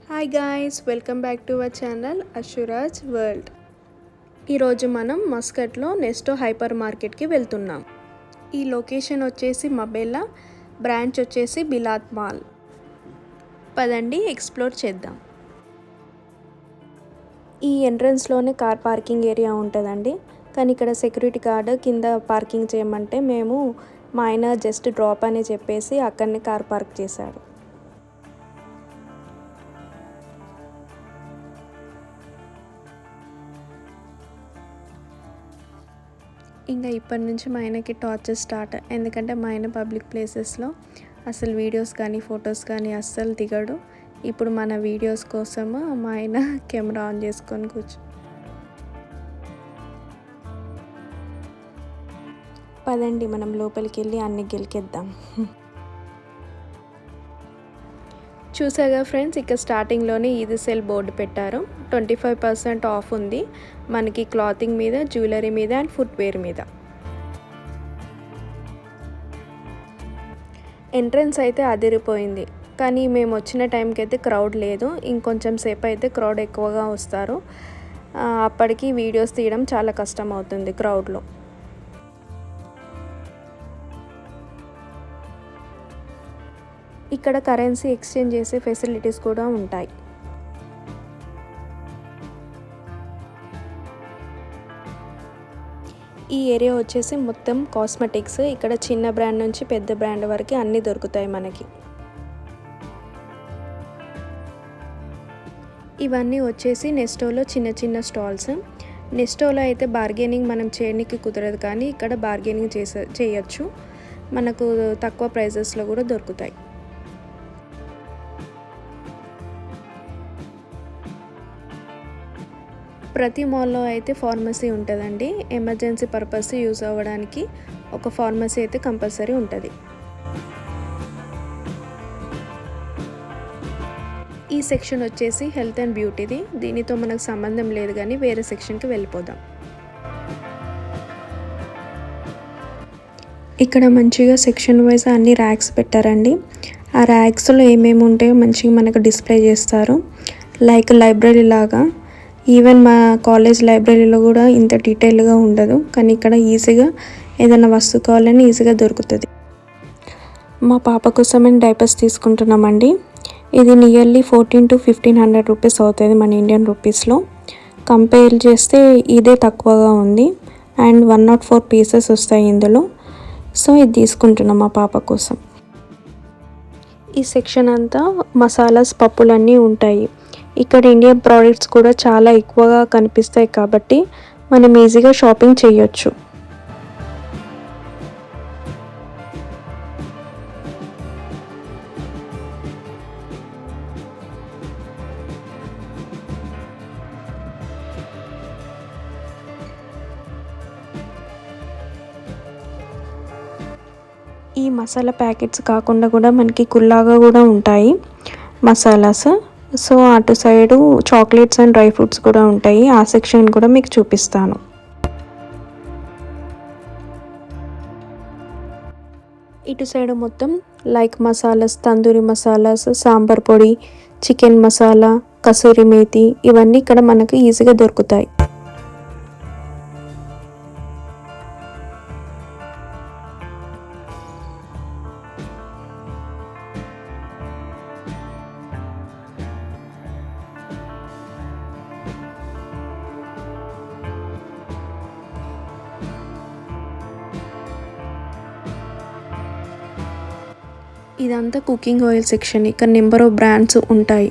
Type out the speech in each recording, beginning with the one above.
Hi guys, welcome back to our channel Ashuraj world. ఈరోజు మనం మస్కట్లో నెస్టో hyper మార్కెట్కి వెళ్తున్నాం. ఈ లొకేషన్ వచ్చేసి మబెల్లా, బ్రాంచ్ వచ్చేసి బిలాత్ మాల్. పదండి ఎక్స్ప్లోర్ చేద్దాం. ఈ ఎంట్రన్స్లోనే కార్ పార్కింగ్ ఏరియా ఉంటుందండి. కానీ ఇక్కడ సెక్యూరిటీ గార్డ్ కింద పార్కింగ్ చేయమంటే మేము మా ఆయన జస్ట్ డ్రాప్ అని చెప్పేసి అక్కడనే కార్ పార్క్ చేశాడు. ఇంకా ఇప్పటి నుంచి మా ఆయనకి టార్చర్ స్టార్ట్. ఎందుకంటే మా ఆయన పబ్లిక్ ప్లేసెస్లో అసలు వీడియోస్ కానీ ఫొటోస్ కానీ అస్సలు దిగడు. ఇప్పుడు మన వీడియోస్ కోసము మా ఆయన కెమెరా ఆన్ చేసుకొని పదండి మనం లోపలికి వెళ్ళి అన్ని గెలికేద్దాం. చూసాగా ఫ్రెండ్స్, ఇక్కడ స్టార్టింగ్లోనే ఈజీ సెల్ బోర్డు పెట్టారు. 25% ఆఫ్ ఉంది మనకి క్లాతింగ్ మీద, జ్యువెలరీ మీద అండ్ ఫుట్వేర్ మీద. ఎంట్రన్స్ అయితే అదిరిపోయింది. కానీ మేము వచ్చిన టైంకి అయితే క్రౌడ్ లేదు. ఇంకొంచెం సేపు అయితే క్రౌడ్ ఎక్కువగా వస్తారు. అప్పటికి వీడియోస్ తీయడం చాలా కష్టం అవుతుంది క్రౌడ్లో. ఇక్కడ కరెన్సీ ఎక్స్చేంజ్ చేసే ఫెసిలిటీస్ కూడా ఉంటాయి. ఈ ఏరియా వచ్చేసి మొత్తం కాస్మెటిక్స్. ఇక్కడ చిన్న బ్రాండ్ నుంచి పెద్ద బ్రాండ్ వరకు అన్నీ దొరుకుతాయి మనకి. ఇవన్నీ వచ్చేసి నెస్టోలో చిన్న చిన్న స్టాల్స్. నెస్టోలో అయితే బార్గెనింగ్ మనం చేయడానికి కుదరదు, కానీ ఇక్కడ బార్గెనింగ్ చేయొచ్చు. మనకు తక్కువ ప్రైజెస్లో కూడా దొరుకుతాయి. ప్రతి మాల్లో అయితే ఫార్మసీ ఉంటుందండి. ఎమర్జెన్సీ పర్పస్ యూజ్ అవ్వడానికి ఒక ఫార్మసీ అయితే కంపల్సరీ ఉంటుంది. ఈ సెక్షన్ వచ్చేసి హెల్త్ అండ్ బ్యూటీది. దీనితో మనకు సంబంధం లేదు, కానీ వేరే సెక్షన్కి వెళ్ళిపోదాం. ఇక్కడ మంచిగా సెక్షన్ వైజ్ అన్ని ర్యాక్స్ పెట్టారండి. ఆ ర్యాక్స్లో ఏమేమి ఉంటాయో మంచిగా మనకు డిస్ప్లే చేస్తారు. లైక్ లైబ్రరీ లాగా. ఈవెన్ మా కాలేజ్ లైబ్రరీలో కూడా ఇంత డీటెయిల్గా ఉండదు, కానీ ఇక్కడ ఈజీగా ఏదైనా వస్తువు కావాలని ఈజీగా దొరుకుతుంది. మా పాప కోసమని డైపర్స్ తీసుకుంటున్నామండి. ఇది నియర్లీ 1400 to 1500 రూపీస్ అవుతుంది మన ఇండియన్ రూపీస్లో. కంపేర్ చేస్తే ఇదే తక్కువగా ఉంది. అండ్ 104 పీసెస్ వస్తాయి ఇందులో. సో ఇది తీసుకుంటున్నాం మా పాప కోసం. ఈ సెక్షన్ అంతా మసాలాస్, పప్పులన్నీ ఉంటాయి. ఇక్కడ ఇండియన్ ప్రోడక్ట్స్ కూడా చాలా ఎక్కువగా కనిపిస్తాయి, కాబట్టి మనం ఈజీగా షాపింగ్ చేయొచ్చు. ఈ మసాలా ప్యాకెట్స్ కాకుండా కూడా మనకి కుల్లాగా కూడా ఉంటాయి మసాలాస్. సో అటు side chocolates and dry fruits కూడా ఉంటాయి. ఆ సెక్షన్ కూడా మీకు చూపిస్తాను. ఇటు సైడ్ మొత్తం లైక్ మసాలాస్, తందూరి మసాలాస్, సాంబార్ పొడి, చికెన్ మసాలా, కసూరి మేతి, ఇవన్నీ ఇక్కడ మనకు ఈజీగా దొరుకుతాయి. ఇదంతా కుకింగ్ ఆయిల్ సెక్షన్. ఇక్కడ నెంబర్ ఆఫ్ బ్రాండ్స్ ఉంటాయి.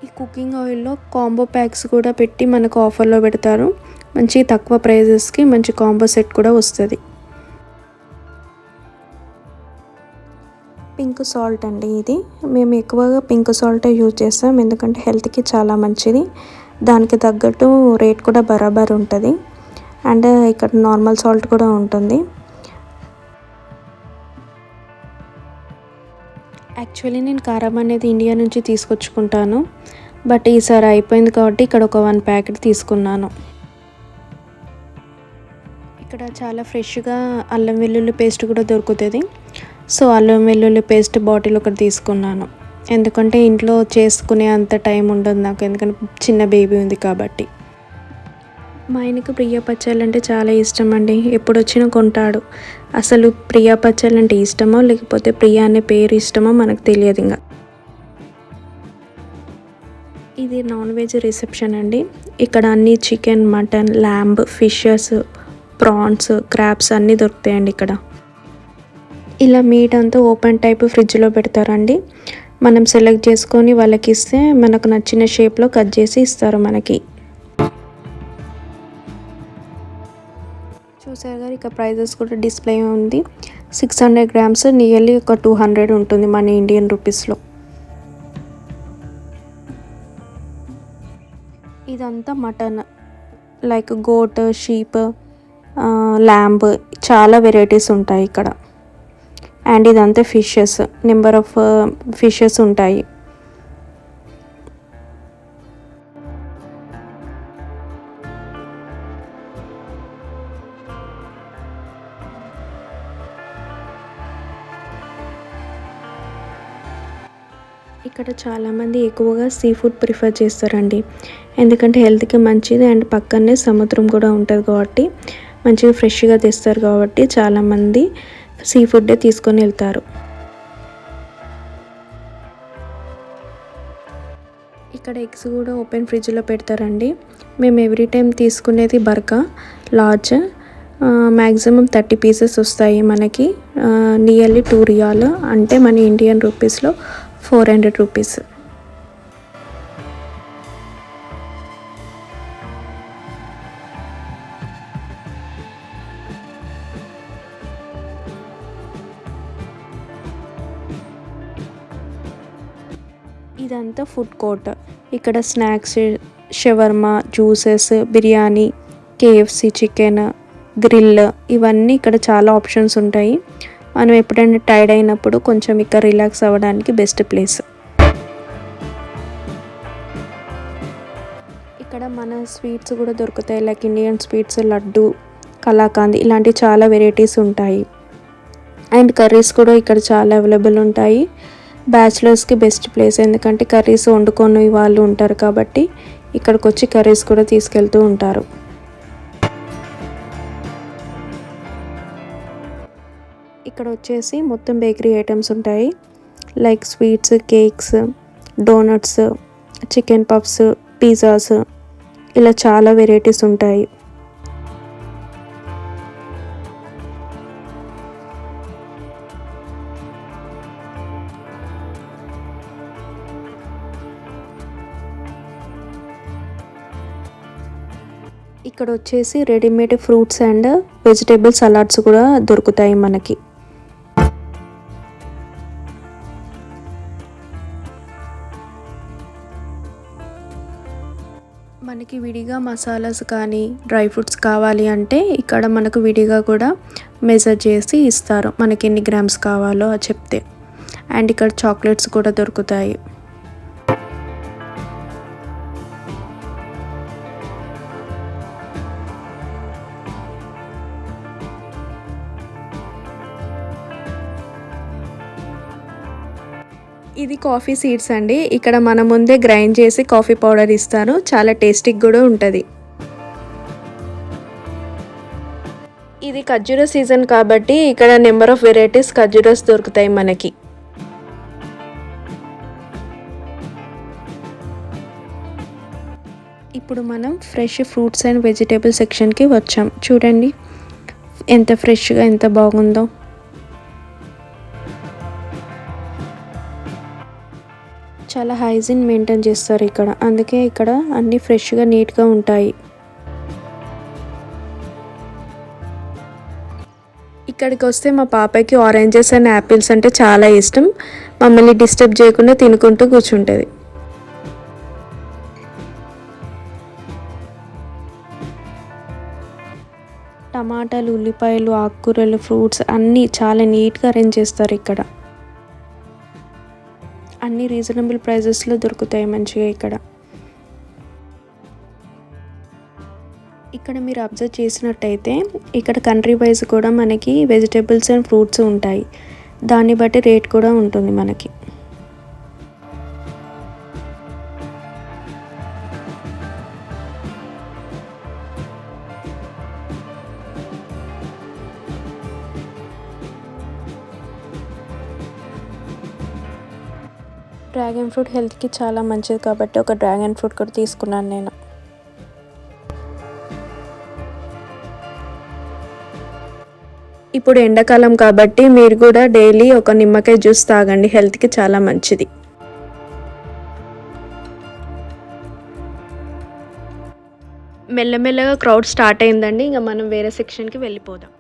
ఈ కుకింగ్ ఆయిల్లో కాంబో ప్యాక్స్ కూడా పెట్టి మనకు ఆఫర్లో పెడతారు. మంచి తక్కువ ప్రైజెస్కి మంచి కాంబో సెట్ కూడా వస్తుంది. పింక్ సాల్ట్ అండి ఇది. మేము ఎక్కువగా పింక్ సాల్టే యూజ్ చేస్తాం, ఎందుకంటే హెల్త్కి చాలా మంచిది. దానికి తగ్గట్టు రేట్ కూడా బరాబర్ ఉంటుంది. అండ్ ఇక్కడ నార్మల్ సాల్ట్ కూడా ఉంటుంది. యాక్చువల్లీ నేను కారం అనేది ఇండియా నుంచి తీసుకొచ్చుకుంటాను, బట్ ఈసారి అయిపోయింది కాబట్టి ఇక్కడ ఒక 1 ప్యాకెట్ తీసుకున్నాను. ఇక్కడ చాలా ఫ్రెష్గా అల్లం వెల్లుల్లి పేస్ట్ కూడా దొరుకుతుంది. సో అల్లం వెల్లుల్లి పేస్ట్ బాటిల్ ఒకటి తీసుకున్నాను. ఎందుకంటే ఇంట్లో చేసుకునే అంత టైం ఉండదు నాకు, ఎందుకంటే చిన్న బేబీ ఉంది కాబట్టి. మా ఆయనకు ప్రియా పచ్చళ్ళు అంటే చాలా ఇష్టం అండి. ఎప్పుడు వచ్చినా కొంటాడు. అసలు ప్రియా పచ్చళ్ళు అంటే ఇష్టమో లేకపోతే ప్రియా అనే పేరు ఇష్టమో మనకు తెలియదు. ఇంకా ఇది నాన్ వెజ్ రిసెప్షన్ అండి. ఇక్కడ అన్ని chicken, mutton, lamb, fishes, prawns, crabs అన్నీ దొరుకుతాయండి ఇక్కడ. ఇలా మీట్ అంతా ఓపెన్ టైప్ ఫ్రిడ్జ్లో పెడతారండి. మనం సెలెక్ట్ చేసుకొని వాళ్ళకి ఇస్తే మనకు నచ్చిన షేప్లో కట్ చేసి ఇస్తారు మనకి. చూసారు గారు, ఇక ప్రైజెస్ కూడా డిస్ప్లే ఉంది. 600 grams నియర్లీ ఒక 200 ఉంటుంది మన ఇండియన్ రూపీస్లో. ఇదంతా mutton, like goat, sheep, lamb, చాలా వెరైటీస్ ఉంటాయి ఇక్కడ. అండ్ ఇదంతా ఫిషెస్, నెంబర్ ఆఫ్ ఫిషెస్ ఉంటాయి. ఇక్కడ చాలామంది ఎక్కువగా సీ ఫుడ్ ప్రిఫర్ చేస్తారండి. ఎందుకంటే హెల్త్కి మంచిది అండ్ పక్కనే సముద్రం కూడా ఉంటుంది కాబట్టి మంచిగా ఫ్రెష్గా తెస్తారు కాబట్టి చాలామంది సీ ఫుడ్డే తీసుకొని వెళ్తారు. ఇక్కడ ఎగ్స్ కూడా ఓపెన్ ఫ్రిడ్జ్లో పెడతారండి. మేము ఎవ్రీ టైం తీసుకునేది బర్కా లార్జ్, మ్యాక్సిమం 30 pieces వస్తాయి మనకి. నియర్లీ 2 riyal అంటే మన ఇండియన్ రూపీస్లో 400 rupees. ఇదంతా ఫుడ్ కోర్ట్. ఇక్కడ snacks, shawarma, juices, biryani, KFC chicken, grill, ఇవన్నీ ఇక్కడ చాలా ఆప్షన్స్ ఉంటాయి. మనం ఎప్పుడైనా టైర్డ్ అయినప్పుడు కొంచెం ఇక్కడ రిలాక్స్ అవ్వడానికి బెస్ట్ ప్లేస్. ఇక్కడ మన స్వీట్స్ కూడా దొరుకుతాయి, like Indian sweets, laddu, kalakand, ఇలాంటి చాలా వెరైటీస్ ఉంటాయి. అండ్ కర్రీస్ కూడా ఇక్కడ చాలా అవైలబుల్ ఉంటాయి. బ్యాచిలర్స్కి బెస్ట్ ప్లేస్, ఎందుకంటే కర్రీస్ వండుకొని వాళ్ళు ఉంటారు కాబట్టి ఇక్కడికి వచ్చి కర్రీస్ కూడా తీసుకెళ్తూ ఉంటారు. ఇక్కడ వచ్చేసి మొత్తం బేకరీ ఐటమ్స్ ఉంటాయి, like sweets, cakes, donuts, chicken puffs, pizzas, ఇలా చాలా వెరైటీస్ ఉంటాయి. ఇక్కడ వచ్చేసి readymade fruits and vegetable salads కూడా దొరుకుతాయి మనకి. మనకి విడిగా మసాలాస్ కానీ డ్రై ఫ్రూట్స్ కావాలి అంటే ఇక్కడ మనకు విడిగా కూడా మెజర్ చేసి ఇస్తారు, మనకి ఎన్ని గ్రామ్స్ కావాలో చెప్తే. అండ్ ఇక్కడ చాక్లెట్స్ కూడా దొరుకుతాయి. ఇది కాఫీ సీడ్స్ అండి. ఇక్కడ మన ముందే గ్రైండ్ చేసి కాఫీ పౌడర్ ఇస్తారు, చాలా టేస్టీగా కూడా ఉంటుంది. ఇది ఖర్జూర సీజన్ కాబట్టి ఇక్కడ నెంబర్ ఆఫ్ వెరైటీస్ ఖర్జూరస్ దొరుకుతాయి మనకి. ఇప్పుడు మనం ఫ్రెష్ ఫ్రూట్స్ అండ్ వెజిటేబుల్ సెక్షన్కి వచ్చాం. చూడండి ఎంత ఫ్రెష్గా, ఎంత బాగుందో. చాలా హైజీన్ మెయింటైన్ చేస్తారు ఇక్కడ, అందుకే ఇక్కడ అన్నీ ఫ్రెష్గా నీట్గా ఉంటాయి. ఇక్కడికి వస్తే మా పాపకి ఆరెంజెస్ అండ్ యాపిల్స్ అంటే చాలా ఇష్టం. మమ్మల్ని డిస్టర్బ్ చేయకుండా తినుకుంటూ కూర్చుంటుంది. టమాటాలు, ఉల్లిపాయలు, ఆకుకూరలు, ఫ్రూట్స్ అన్నీ చాలా నీట్గా అరేంజ్ చేస్తారు ఇక్కడ. అన్నీ రీజనబుల్ ప్రైజెస్లో దొరుకుతాయి మంచిగా ఇక్కడ. ఇక్కడ మీరు అబ్జర్వ్ చేసినట్టయితే ఇక్కడ కంట్రీ వైజ్ కూడా మనకి వెజిటేబుల్స్ అండ్ ఫ్రూట్స్ ఉంటాయి. దాన్ని బట్టి రేట్ కూడా ఉంటుంది మనకి. డ్రాగన్ ఫ్రూట్ హెల్త్కి చాలా మంచిది కాబట్టి ఒక డ్రాగన్ ఫ్రూట్ కూడా తీసుకున్నాను నేను. ఇప్పుడు ఎండాకాలం కాబట్టి మీరు కూడా డైలీ ఒక నిమ్మకాయ జ్యూస్ తాగండి, హెల్త్కి చాలా మంచిది. మెల్లమెల్లగా క్రౌడ్ స్టార్ట్ అయిందండి. ఇంకా మనం వేరే సెక్షన్కి వెళ్ళిపోదాం.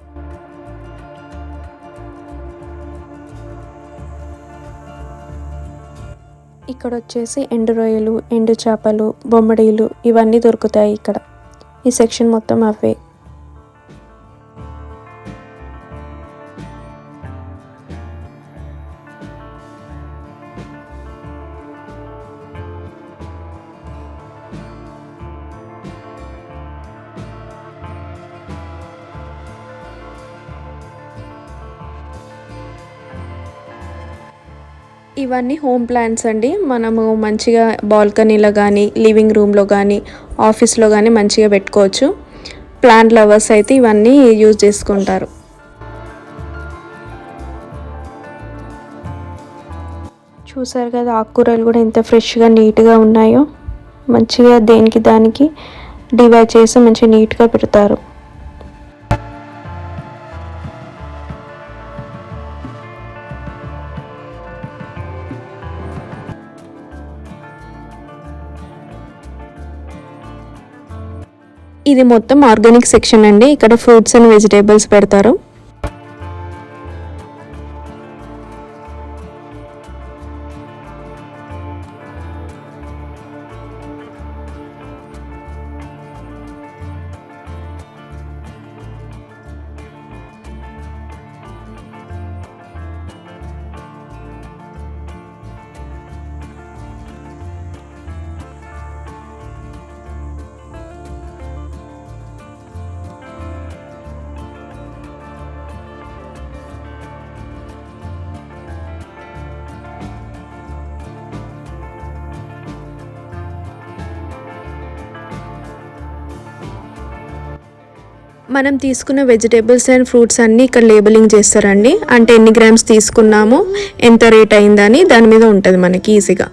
ఇక్కడ వచ్చేసి ఎండు రొయ్యలు, ఎండు చేపలు, బొమ్మడీలు ఇవన్నీ దొరుకుతాయి ఇక్కడ. ఈ సెక్షన్ మొత్తం అవే. ఇవన్నీ హోమ్ ప్లాంట్స్ అండి. మనము మంచిగా బాల్కనీలో కానీ, లివింగ్ రూమ్లో కానీ, ఆఫీస్లో కానీ మంచిగా పెట్టుకోవచ్చు. ప్లాంట్ లవర్స్ అయితే ఇవన్నీ యూజ్ చేసుకుంటారు. చూసారు కదా ఆకుకూరలు కూడా ఎంత ఫ్రెష్గా నీట్గా ఉన్నాయో. మంచిగా దేనికి దానికి డివైడ్ చేసి మంచిగా నీట్గా పెడతారు. ఇది మొత్తం ఆర్గానిక్ సెక్షన్ అండి. ఇక్కడ ఫ్రూట్స్ అండ్ వెజిటేబుల్స్ పెడతారు. మనం తీసుకున్న వెజిటేబుల్స్ అండ్ ఫ్రూట్స్ అన్నీ ఇక్కడ లేబులింగ్ చేస్తారండి. అంటే ఎన్ని గ్రామ్స్ తీసుకున్నామో, ఎంత రేట్ అయిందని దాని మీద ఉంటుంది మనకి ఈజీగా.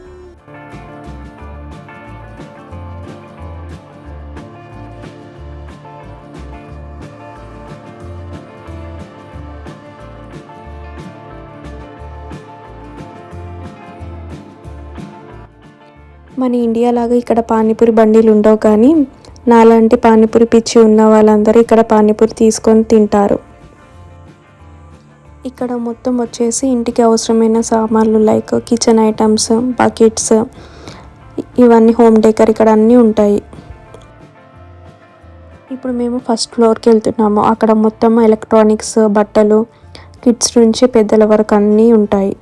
మన ఇండియా లాగా ఇక్కడ పానీపూరి బండిలు ఉండవు, కానీ నాలాంటి పానీపూరి పిచ్చి ఉన్న వాళ్ళందరూ ఇక్కడ పానీపూరి తీసుకొని తింటారు. ఇక్కడ మొత్తం వచ్చేసి ఇంటికి అవసరమైన సామాన్లు లైక్ కిచెన్ ఐటమ్స్, బకెట్స్, ఇవన్నీ హోమ్ డెకర్ ఇక్కడ అన్నీ ఉంటాయి. ఇప్పుడు మేము ఫస్ట్ ఫ్లోర్కి వెళ్తున్నాము. అక్కడ మొత్తం ఎలక్ట్రానిక్స్, బట్టలు, కిడ్స్ నుంచి పెద్దల వరకు అన్నీ ఉంటాయి.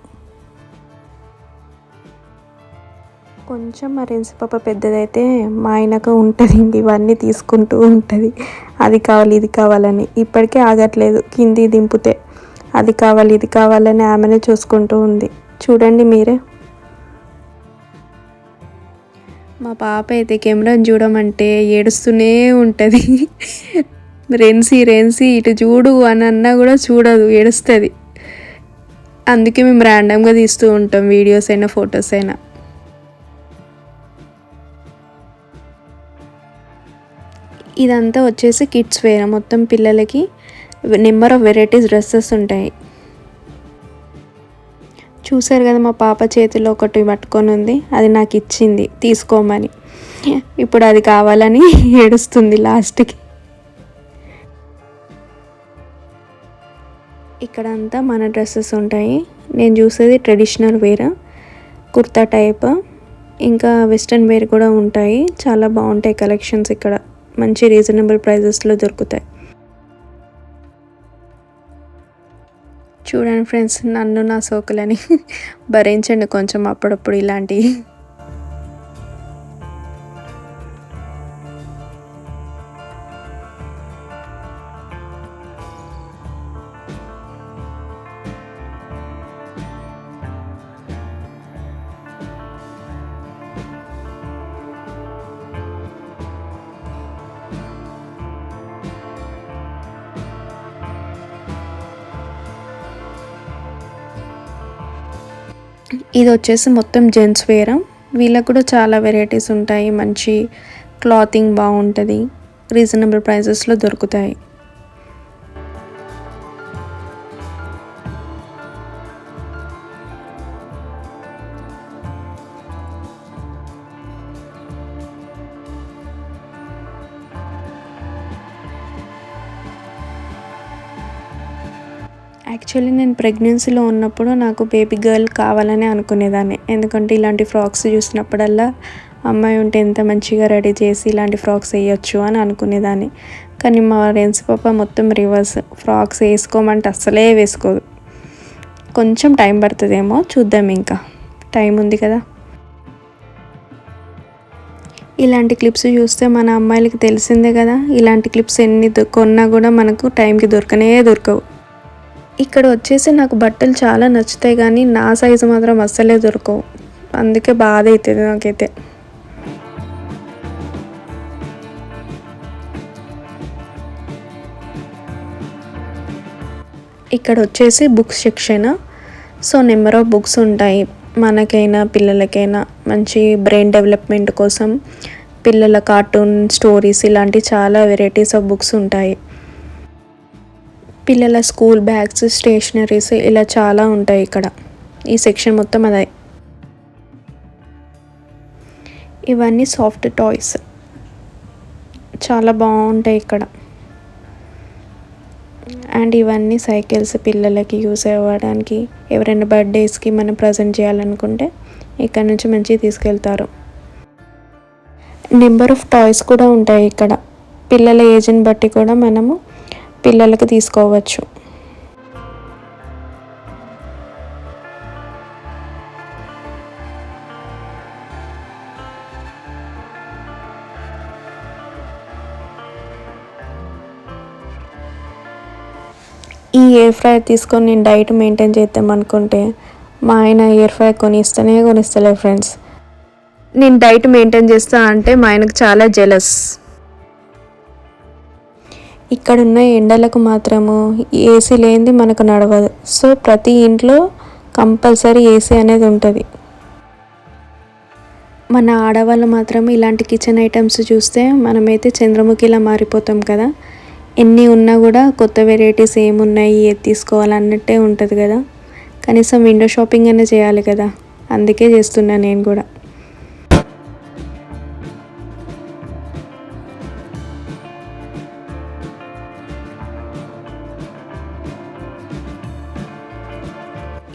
కొంచెం మా రెన్సి పాప పెద్దదైతే మా ఆయనకు ఉంటుంది, ఇవన్నీ తీసుకుంటూ ఉంటుంది. అది కావాలి ఇది కావాలని. ఇప్పటికే ఆగట్లేదు, కింది దింపితే అది కావాలి ఇది కావాలని ఆమెనే చూసుకుంటూ ఉంది. చూడండి మీరే. మా పాప అయితే కెమెరాని చూడమంటే ఏడుస్తూనే ఉంటుంది. రెన్సి రెన్సి ఇటు చూడు అని అన్నా కూడా చూడదు, ఏడుస్తుంది. అందుకే మేము ర్యాండమ్గా తీస్తూ ఉంటాం, వీడియోస్ అయినా ఫొటోస్ అయినా. ఇదంతా వచ్చేసి కిడ్స్ వేర్. మొత్తం పిల్లలకి నెంబర్ ఆఫ్ వెరైటీస్ డ్రెస్సెస్ ఉంటాయి. చూసారు కదా మా పాప చేతిలో ఒకటి పట్టుకొని ఉంది, అది నాకు ఇచ్చింది తీసుకోమని. ఇప్పుడు అది కావాలని ఏడుస్తుంది లాస్ట్కి. ఇక్కడ అంతా మన డ్రెస్సెస్ ఉంటాయి. నేను చూసేది ట్రెడిషనల్ వేర్, కుర్తా టైప్, ఇంకా వెస్ట్రన్ వేర్ కూడా ఉంటాయి. చాలా బాగుంటాయి కలెక్షన్స్ ఇక్కడ, మంచి రీజనబుల్ ప్రైజెస్లో దొరుకుతాయి. చూడండి ఫ్రెండ్స్, నన్ను నా సోకులని భరించండి కొంచెం అప్పుడప్పుడు ఇలాంటివి. ఇది వచ్చేసి మొత్తం జెంట్స్ వేర్. వీళ్ళకు కూడా చాలా వెరైటీస్ ఉంటాయి. మంచి క్లాతింగ్ బాగుంటుంది, రీజనబుల్ ప్రైజెస్లో దొరుకుతాయి. యాక్చువల్లీ నేను ప్రెగ్నెన్సీలో ఉన్నప్పుడు నాకు బేబీ గర్ల్ కావాలని అనుకునేదాన్ని. ఎందుకంటే ఇలాంటి ఫ్రాక్స్ చూసినప్పుడల్లా అమ్మాయి ఉంటే ఎంత మంచిగా రెడీ చేసి ఇలాంటి ఫ్రాక్స్ వేయొచ్చు అని అనుకునేదాన్ని. కానీ మా రెన్స్ పాప మొత్తం రివర్స్. ఫ్రాక్స్ వేసుకోమంటే అస్సలే వేసుకోదు. కొంచెం టైం పడుతుందేమో, చూద్దాం, ఇంకా టైం ఉంది కదా. ఇలాంటి క్లిప్స్ చూస్తే మన అమ్మాయిలకి తెలిసిందే కదా, ఇలాంటి క్లిప్స్ ఎన్ని కొన్నా కూడా మనకు టైంకి దొరకవు. ఇక్కడ వచ్చేసి నాకు బట్టలు చాలా నచ్చుతాయి కానీ నా సైజు మాత్రం అస్సలే దొరకవు. అందుకే బాధ అవుతుంది నాకైతే. ఇక్కడ వచ్చేసి books section. So number of books ఉంటాయి. మనకైనా పిల్లలకైనా మంచి బ్రెయిన్ డెవలప్మెంట్ కోసం పిల్లల కార్టూన్ స్టోరీస్ ఇలాంటి చాలా వెరైటీస్ ఆఫ్ బుక్స్ ఉంటాయి. పిల్లల స్కూల్ బ్యాగ్స్, స్టేషనరీస్ ఇలా చాలా ఉంటాయి ఇక్కడ. ఈ సెక్షన్ మొత్తం అదే. ఇవన్నీ సాఫ్ట్ టాయ్స్ చాలా బాగుంటాయి ఇక్కడ. అండ్ ఇవన్నీ సైకిల్స్, పిల్లలకి యూస్ అవ్వడానికి, ఎవరైనా బర్త్డేస్కి మనం ప్రజెంట్ చేయాలనుకుంటే ఇక్కడ నుంచి మంచిగా తీసుకెళ్తారు. నెంబర్ ఆఫ్ టాయ్స్ కూడా ఉంటాయి ఇక్కడ. పిల్లల ఏజ్ని బట్టి కూడా మనము పిల్లలకు తీసుకోవచ్చు. ఈ ఎయిర్ ఫ్రైయర్ తీసుకొని నేను డైట్ మెయింటైన్ చేద్దాం అనుకుంటే మా ఆయన ఎయిర్ ఫ్రైయర్ కొనిస్తలే ఫ్రెండ్స్. నేను డైట్ మెయింటైన్ చేస్తా అంటే మా ఆయనకు చాలా జెలస్. ఇక్కడున్న ఎండలకు మాత్రము ఏసీ లేనిది మనకు నడవదు. సో ప్రతి ఇంట్లో కంపల్సరీ ఏసీ అనేది ఉంటుంది. మన ఆడవాళ్ళు మాత్రం ఇలాంటి కిచెన్ ఐటమ్స్ చూస్తే మనమైతే చంద్రముఖిలా మారిపోతాం కదా. ఎన్ని ఉన్నా కూడా కొత్త వెరైటీస్ ఏమున్నాయి, ఏది తీసుకోవాలన్నట్టే ఉంటుంది కదా. కనీసం విండో షాపింగ్ అనే చేయాలి కదా, అందుకే చేస్తున్నా నేను కూడా.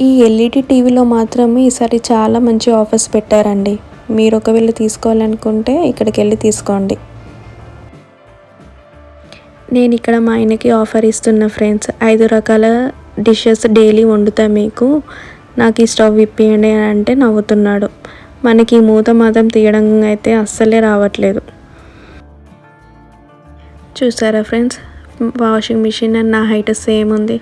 ఈ ఎల్ఈడి టీవీలో మాత్రం ఈసారి చాలా మంచి ఆఫర్స్ పెట్టారండి. మీరు ఒకవేళ తీసుకోవాలనుకుంటే ఇక్కడికి వెళ్ళి తీసుకోండి. నేను ఇక్కడ మా ఆయనకి ఆఫర్ ఇస్తున్నా ఫ్రెండ్స్. 5 రకాల డిషెస్ డైలీ వండుతా మీకు, నాకు ఈ స్టవ్ ఇప్పియండి అని అంటే నవ్వుతున్నాడు. మనకి ఈ మూత మాత్రం తీయడం అయితే అస్సలే రావట్లేదు. చూసారా ఫ్రెండ్స్, వాషింగ్ మిషన్ అండ్ నా హైట్ సేమ్ ఉంది.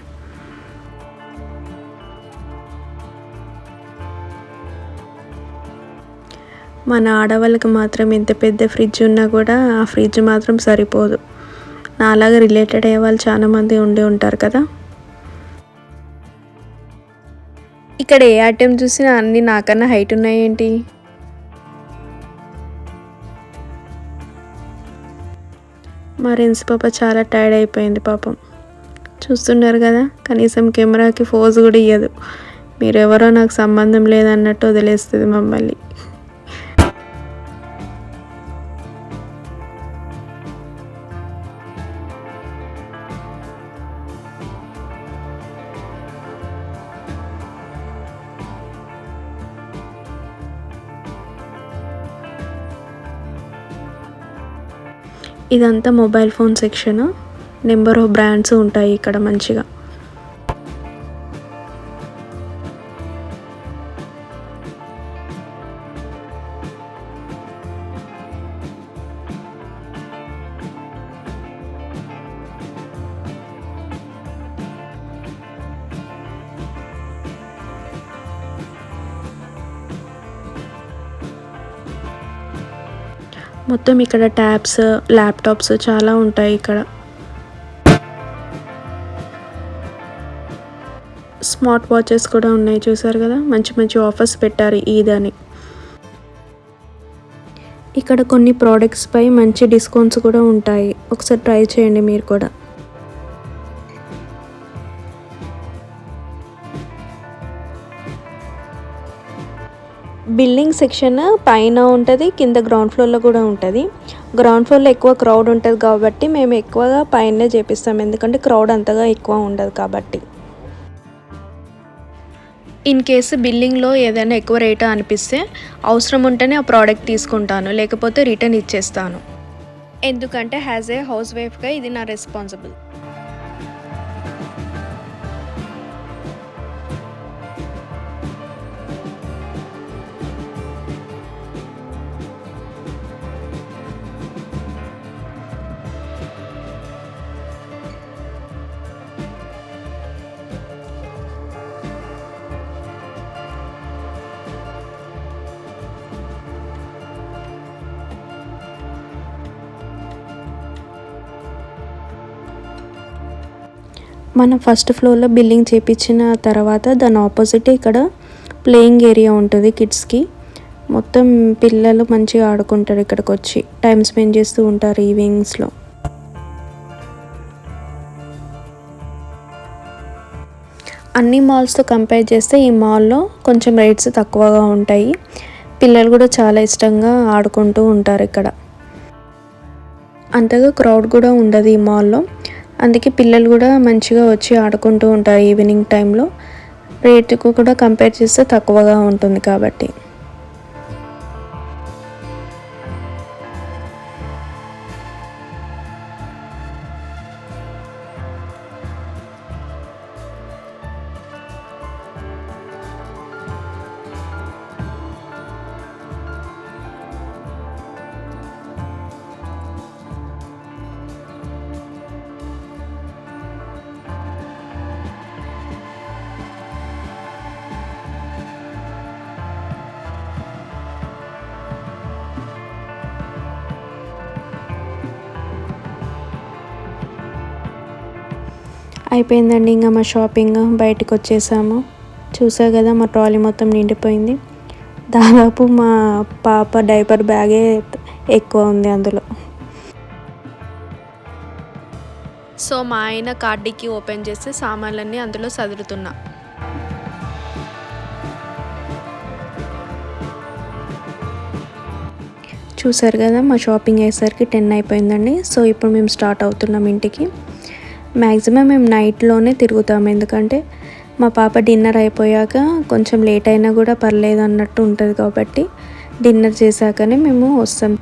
మన ఆడవాళ్ళకి మాత్రం ఎంత పెద్ద ఫ్రిడ్జ్ ఉన్నా కూడా ఆ ఫ్రిడ్జ్ మాత్రం సరిపోదు. నాలాగా రిలేటెడ్ అయ్యే వాళ్ళు చాలామంది ఉండి ఉంటారు కదా. ఇక్కడ ఏ ఐటెం చూసినా అన్నీ నాకన్నా హైట్ ఉన్నాయేంటి. మా రెన్స్ పాప చాలా టైర్డ్ అయిపోయింది పాపం. చూస్తున్నారు కదా, కనీసం కెమెరాకి ఫోజ్ కూడా ఇయ్యదు. మీరెవరో నాకు సంబంధం లేదన్నట్టు వదిలేస్తుంది మమ్మల్ని. ఇదంతా mobile phone section. Number of brands ఉంటాయి ఇక్కడ మంచిగా. మొత్తం ఇక్కడ ట్యాబ్స్, ల్యాప్టాప్స్ చాలా ఉంటాయి ఇక్కడ. స్మార్ట్ వాచెస్ కూడా ఉన్నాయి, చూసారు కదా, మంచి మంచి ఆఫర్స్ పెట్టారు ఈద్ అని. ఇక్కడ కొన్ని ప్రోడక్ట్స్ పై మంచి డిస్కౌంట్స్ కూడా ఉంటాయి, ఒకసారి ట్రై చేయండి మీరు కూడా. బిల్డింగ్ సెక్షన్ పైన ఉంటుంది, కింద గ్రౌండ్ ఫ్లోర్లో కూడా ఉంటుంది. గ్రౌండ్ ఫ్లోర్లో ఎక్కువ క్రౌడ్ ఉంటుంది కాబట్టి మేము ఎక్కువగా పైనే చేపిస్తాం, ఎందుకంటే క్రౌడ్ అంతగా ఎక్కువ ఉండదు కాబట్టి. ఇన్ కేసు బిల్లింగ్లో ఏదైనా ఎక్కువ రేటు అనిపిస్తే అవసరం ఉంటేనే ఆ ప్రోడక్ట్ తీసుకుంటాను, లేకపోతే రిటర్న్ ఇచ్చేస్తాను. ఎందుకంటే యాజ్ ఏ హౌస్ వైఫ్గా ఇది నా రెస్పాన్సిబుల్. మన ఫస్ట్ ఫ్లోర్లో బిల్లింగ్ చేయించిన తర్వాత దాని ఆపోజిట్ ఇక్కడ ప్లేయింగ్ ఏరియా ఉంటుంది కిడ్స్కి. మొత్తం పిల్లలు మంచిగా ఆడుకుంటారు, ఇక్కడికి వచ్చి టైం స్పెండ్ చేస్తూ ఉంటారు ఈవినింగ్స్లో. అన్ని మాల్స్తో కంపేర్ చేస్తే ఈ మాల్లో కొంచెం రేట్స్ తక్కువగా ఉంటాయి. పిల్లలు కూడా చాలా ఇష్టంగా ఆడుకుంటూ ఉంటారు ఇక్కడ. అంతగా క్రౌడ్ కూడా ఉండదు ఈ మాల్లో, అందుకే పిల్లలు కూడా మంచిగా వచ్చి ఆడుకుంటూ ఉంటారు ఈవినింగ్ టైంలో. రేటుకు కూడా కంపేర్ చేస్తే తక్కువగా ఉంటుంది కాబట్టి. అయిపోయిందండి ఇంకా మా షాపింగ్, బయటకు వచ్చేసాము. చూసా కదా మా ట్రాలీ మొత్తం నిండిపోయింది. దాదాపు మా పాప డైపర్ బ్యాగే ఎక్కువ ఉంది అందులో. సో మా ఆయన కార్డుకి ఓపెన్ చేసి సామాన్లన్నీ అందులో సదురుతున్నా. చూసారు కదా మా షాపింగ్ అయ్యేసరికి 10 అయిపోయిందండి. సో ఇప్పుడు మేము స్టార్ట్ అవుతున్నాం ఇంటికి. మ్యాక్సిమం మేము నైట్లోనే తిరుగుతాము, ఎందుకంటే మా పాప డిన్నర్ అయిపోయాక కొంచెం లేట్ అయినా కూడా పర్లేదు అన్నట్టు ఉంటుంది కాబట్టి డిన్నర్ చేశాకనే మేము వస్తాం.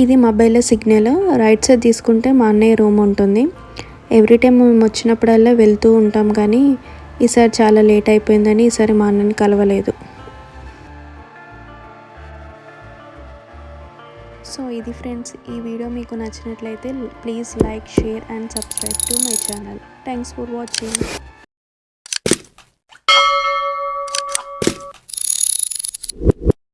ఇది మొబైల్లో సిగ్నల్. రైట్ సైడ్ తీసుకుంటే మా అన్నయ్య రూమ్ ఉంటుంది. ఎవ్రీ టైం మేము వచ్చినప్పుడల్లా వెళ్తూ ఉంటాం, కానీ ఈసారి చాలా లేట్ అయిపోయిందని ఈసారి మా అన్నని కలవలేదు. సో ఇది ఫ్రెండ్స్, ఈ వీడియో మీకు నచ్చినట్లయితే please like, share and subscribe to my channel. Thanks for watching.